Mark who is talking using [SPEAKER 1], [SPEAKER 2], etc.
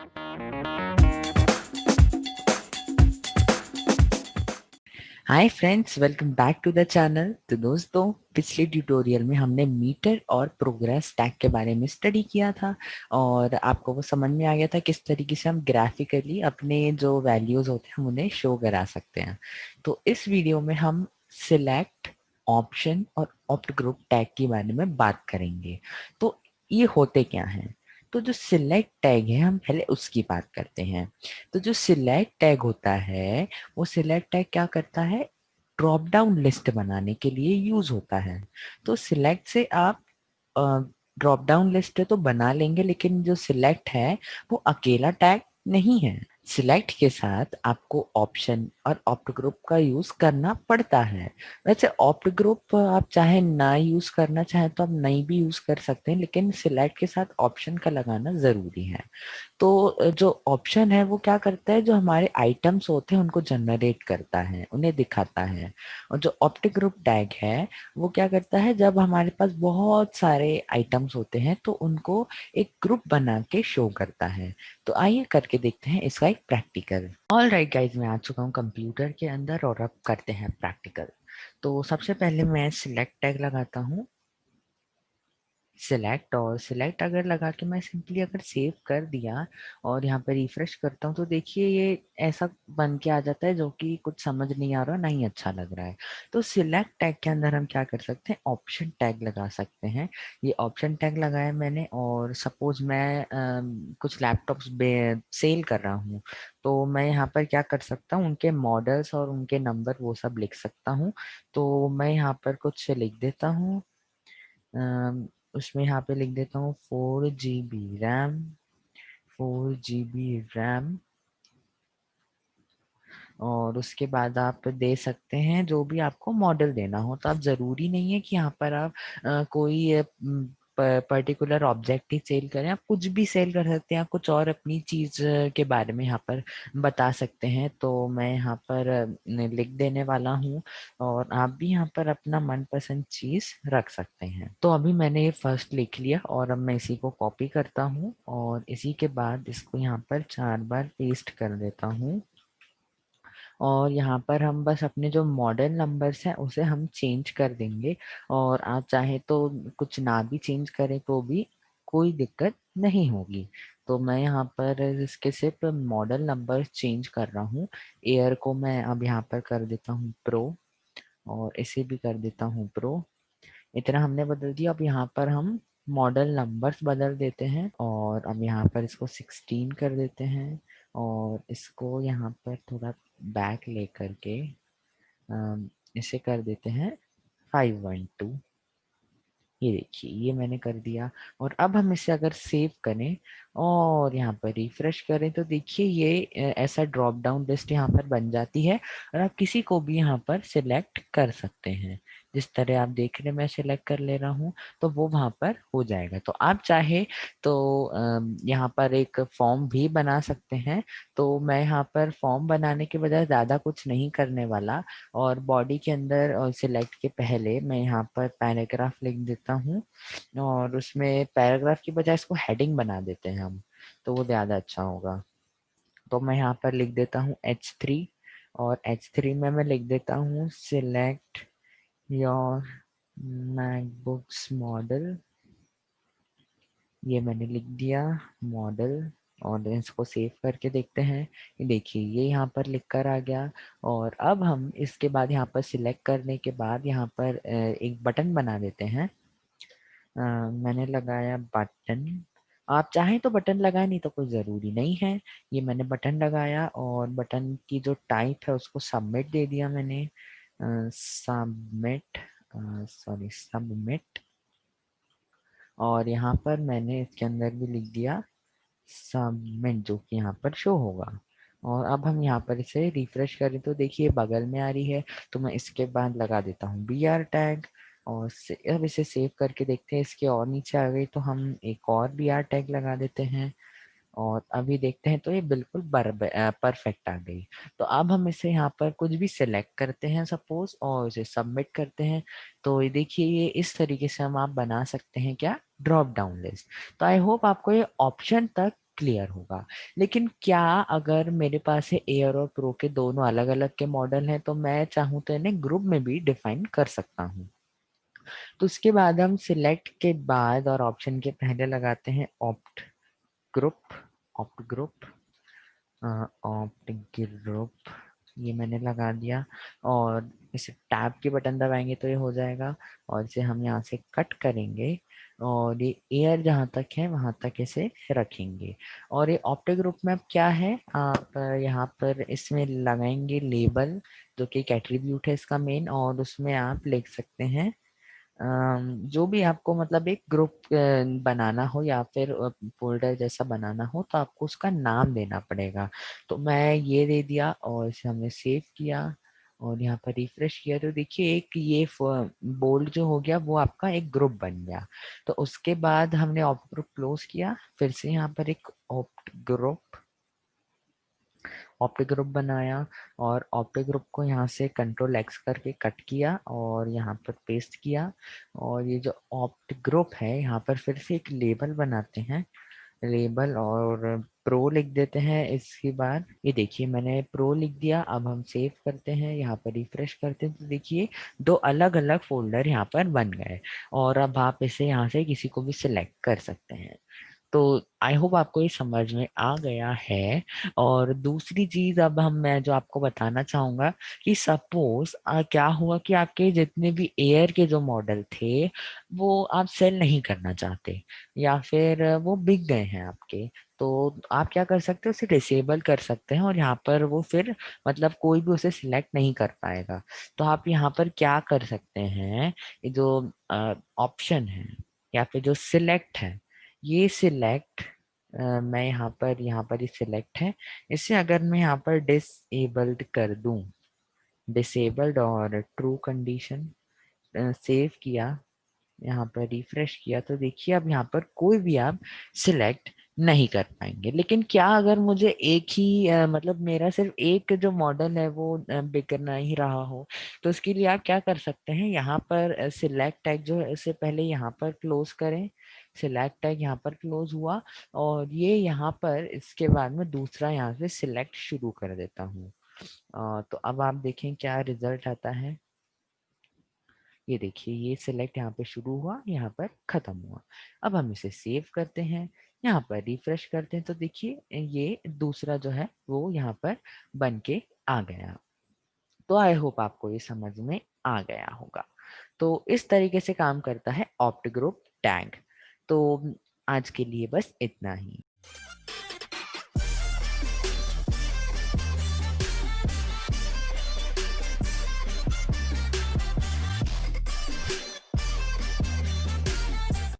[SPEAKER 1] Hi friends, welcome back to the channel. तो दोस्तों, पिछले ट्यूटोरियल में हमने मीटर और प्रोग्रेस टैग के बारे में स्टडी किया था और आपको वो समझ में आ गया था किस तरीके से हम ग्राफिकली अपने जो वैल्यूज होते हैं हम उन्हें शो करा सकते हैं। तो इस वीडियो में हम सिलेक्ट, ऑप्शन और ऑप्ट ग्रुप टैग के बारे में बात करेंगे। तो ये होते क्या हैं? तो जो सिलेक्ट टैग है हम पहले उसकी बात करते हैं। तो जो सिलेक्ट टैग होता है वो सिलेक्ट टैग क्या करता है? ड्रॉप डाउन लिस्ट बनाने के लिए यूज होता है। तो सिलेक्ट से आप ड्रॉप डाउन लिस्ट तो बना लेंगे, लेकिन जो सिलेक्ट है वो अकेला टैग नहीं है। सिलेक्ट के साथ आपको ऑप्शन और ऑप्ट ग्रुप का यूज करना पड़ता है। वैसे ऑप्ट ग्रुप आप चाहे ना यूज करना चाहे तो आप नहीं भी यूज कर सकते हैं, लेकिन सिलेक्ट के साथ ऑप्शन का लगाना जरूरी है। तो जो ऑप्शन है वो क्या करता है, जो हमारे आइटम्स होते हैं उनको जनरेट करता है, उन्हें दिखाता है। और जो ऑप्टिक ग्रुप टैग है वो क्या करता है, जब हमारे पास बहुत सारे आइटम्स होते हैं तो उनको एक ग्रुप बना के शो करता है। तो आइए करके देखते हैं इसका एक प्रैक्टिकल। ऑल राइट गाइज, मैं आ चुका हूँ कंप्यूटर के अंदर और अब करते हैं प्रैक्टिकल। तो सबसे पहले मैं सिलेक्ट टैग लगाता हूँ। सिलेक्ट, और सिलेक्ट अगर लगा के मैं सिंपली अगर सेव कर दिया और यहाँ पे रिफ्रेश करता हूँ तो देखिए ये ऐसा बन के आ जाता है जो कि कुछ समझ नहीं आ रहा, नहीं अच्छा लग रहा है। तो सिलेक्ट टैग के अंदर हम क्या कर सकते हैं, ऑप्शन टैग लगा सकते हैं। ये ऑप्शन टैग लगाया मैंने, और सपोज मैं कुछ लैपटॉप्स सेल कर रहा हूँ, तो मैं यहाँ पर क्या कर सकता हूँ, उनके मॉडल्स और उनके नंबर वो सब लिख सकता हूँ। तो मैं यहाँ पर कुछ लिख देता हूँ। उसमें यहाँ पे लिख देता हूँ 4 GB रैम, 4 GB रैम। और उसके बाद आप दे सकते हैं जो भी आपको मॉडल देना हो। तो आप जरूरी नहीं है कि यहाँ पर आप कोई पर्टिकुलर ऑब्जेक्ट ही सेल करें, आप कुछ भी सेल कर सकते हैं, आप कुछ और अपनी चीज के बारे में यहाँ पर बता सकते हैं। तो मैं यहाँ पर लिख देने वाला हूँ, और आप भी यहाँ पर अपना मनपसंद चीज रख सकते हैं। तो अभी मैंने ये फर्स्ट लिख लिया और अब मैं इसी को कॉपी करता हूँ और इसी के बाद इसको यहाँ पर 4 बार पेस्ट कर देता हूँ। और यहाँ पर हम बस अपने जो मॉडल नंबर्स हैं उसे हम चेंज कर देंगे, और आप चाहे तो कुछ ना भी चेंज करें तो भी कोई दिक्कत नहीं होगी। तो मैं यहाँ पर इसके सिर्फ मॉडल नंबर चेंज कर रहा हूँ। एयर को मैं अब यहाँ पर कर देता हूँ प्रो, और इसे भी कर देता हूँ प्रो। इतना हमने बदल दिया। अब यहाँ पर हम मॉडल नंबर्स बदल देते हैं, और अब यहाँ पर इसको 16 कर देते हैं, और इसको यहाँ पर थोड़ा बैक ले करके इसे कर देते हैं 512। ये देखिए, ये मैंने कर दिया। और अब हम इसे अगर सेव करें और यहाँ पर रिफ्रेश करें तो देखिए ये ऐसा ड्रॉप डाउन लिस्ट यहाँ पर बन जाती है, और आप किसी को भी यहाँ पर सिलेक्ट कर सकते हैं। जिस तरह आप देख रहे हैं मैं सिलेक्ट कर ले रहा हूँ तो वो वहां पर हो जाएगा। तो आप चाहे तो यहाँ पर एक फॉर्म भी बना सकते हैं। तो मैं यहाँ पर फॉर्म बनाने के बजाय ज्यादा कुछ नहीं करने वाला, और बॉडी के अंदर और सिलेक्ट के पहले मैं यहाँ पर पैराग्राफ लिख देता हूँ, और उसमें पैराग्राफ की बजाय इसको हेडिंग बना देते हैं हम, तो वो ज़्यादा अच्छा होगा। तो मैं यहाँ पर लिख देता हूँ H3, और H3 में मैं लिख देता हूँ सिलेक्ट योर मैकबुक्स मॉडल। ये मैंने लिख दिया मॉडल, और इसको सेव करके देखते हैं। ये देखिए ये यहाँ पर लिख कर आ गया। और अब हम इसके बाद यहाँ पर सिलेक्ट करने के बाद यहाँ पर एक बटन बना देते हैं। मैंने लगाया बटन। आप चाहें तो बटन लगाए, नहीं तो कोई ज़रूरी नहीं है। ये मैंने बटन लगाया, और बटन की जो टाइप है उसको सबमिट दे दिया मैंने। Submit, sorry submit. और यहाँ पर मैंने इसके अंदर भी लिख दिया सबमिट, जो कि यहाँ पर शो होगा। और अब हम यहाँ पर इसे रिफ्रेश करें तो देखिए बगल में आ रही है। तो मैं इसके बाद लगा देता हूँ BR टैग, और अब इसे सेव करके देखते हैं। इसके और नीचे आ गई तो हम एक और BR टैग लगा देते हैं, और अभी देखते हैं तो ये बिल्कुल परफेक्ट आ गई। तो अब हम इसे यहाँ पर कुछ भी सिलेक्ट करते हैं सपोज, और इसे सबमिट करते हैं। तो ये देखिए ये इस तरीके से हम आप बना सकते हैं क्या, ड्रॉप डाउन लिस्ट। तो आई होप आपको ये ऑप्शन तक क्लियर होगा। लेकिन क्या अगर मेरे पास है एयर और प्रो के दोनों अलग अलग के मॉडल हैं, तो मैं चाहूँ तो इन्हें ग्रुप में भी डिफाइन कर सकता हूँ। तो उसके बाद हम सिलेक्ट के बाद और ऑप्शन के पहले लगाते हैं opt group. Opt group, opt group, ये मैंने लगा दिया। और इसे टैब के बटन दबाएंगे तो ये हो जाएगा। और इसे हम यहाँ से कट करेंगे और ये एयर जहाँ तक है वहां तक इसे रखेंगे। और ये ऑप्टिक ग्रुप में अब क्या है, आप यहाँ पर इसमें लगाएंगे लेबल, जो कि एक एट्रीब्यूट है इसका मेन, और उसमें आप लिख सकते हैं जो भी आपको मतलब एक ग्रुप बनाना हो या फिर फोल्डर जैसा बनाना हो, तो आपको उसका नाम देना पड़ेगा। तो मैं ये दे दिया और इसे हमने सेव किया और यहाँ पर रिफ्रेश किया तो देखिए एक ये बोल्ड जो हो गया वो आपका एक ग्रुप बन गया। तो उसके बाद हमने ऑप्ट ग्रुप क्लोज किया, फिर से यहाँ पर एक ऑप्टिक ग्रुप बनाया और ऑप्टिक ग्रुप को यहाँ से कंट्रोल एक्स करके कट किया और यहाँ पर पेस्ट किया। और ये जो ऑप्टिक ग्रुप है यहाँ पर फिर से एक लेबल बनाते हैं, लेबल और प्रो लिख देते हैं। इसके बाद ये देखिए मैंने प्रो लिख दिया। अब हम सेव करते हैं, यहाँ पर रिफ्रेश करते हैं तो देखिए दो अलग अलग फोल्डर यहाँ पर बन गए। और अब आप इसे यहाँ से किसी को भी सिलेक्ट कर सकते हैं। तो आई होप आपको ये समझ में आ गया है। और दूसरी चीज अब मैं जो आपको बताना चाहूंगा कि सपोज क्या हुआ कि आपके जितने भी एयर के जो मॉडल थे वो आप सेल नहीं करना चाहते, या फिर वो बिक गए हैं आपके। तो आप क्या कर सकते हैं, उसे डिसेबल कर सकते हैं और यहाँ पर वो फिर मतलब कोई भी उसे सिलेक्ट नहीं कर पाएगा। तो आप यहाँ पर क्या कर सकते हैं, ये जो ऑप्शन है या फिर जो सिलेक्ट है, ये सिलेक्ट मैं यहाँ पर ही सिलेक्ट है। इसे अगर मैं यहाँ पर डिसेबल्ड कर दूं, डिसेबल्ड और ट्रू कंडीशन सेव किया, यहाँ पर रिफ्रेश किया तो देखिए अब यहाँ पर कोई भी आप सिलेक्ट नहीं कर पाएंगे। लेकिन क्या अगर मुझे एक ही मतलब मेरा सिर्फ एक जो मॉडल है वो बिकना ही रहा हो, तो उसके लिए आप क्या कर सकते हैं, यहाँ पर सिलेक्ट टैग जो है इसे पहले यहाँ पर क्लोज करें। सिलेक्ट टैग यहाँ पर क्लोज हुआ और ये यहाँ पर इसके बाद में दूसरा यहाँ से सिलेक्ट शुरू कर देता हूँ। तो अब आप देखें क्या रिजल्ट आता है। ये देखिए ये सिलेक्ट यहाँ पे शुरू हुआ, यहाँ पर खत्म हुआ। अब हम इसे सेव करते हैं, यहाँ पर रिफ्रेश करते हैं तो देखिए ये दूसरा जो है वो यहाँ पर बन के आ गया। तो आई होप आपको ये समझ में आ गया होगा। तो इस तरीके से काम करता है ऑप्ट ग्रुप टैग। तो आज के लिए बस इतना ही।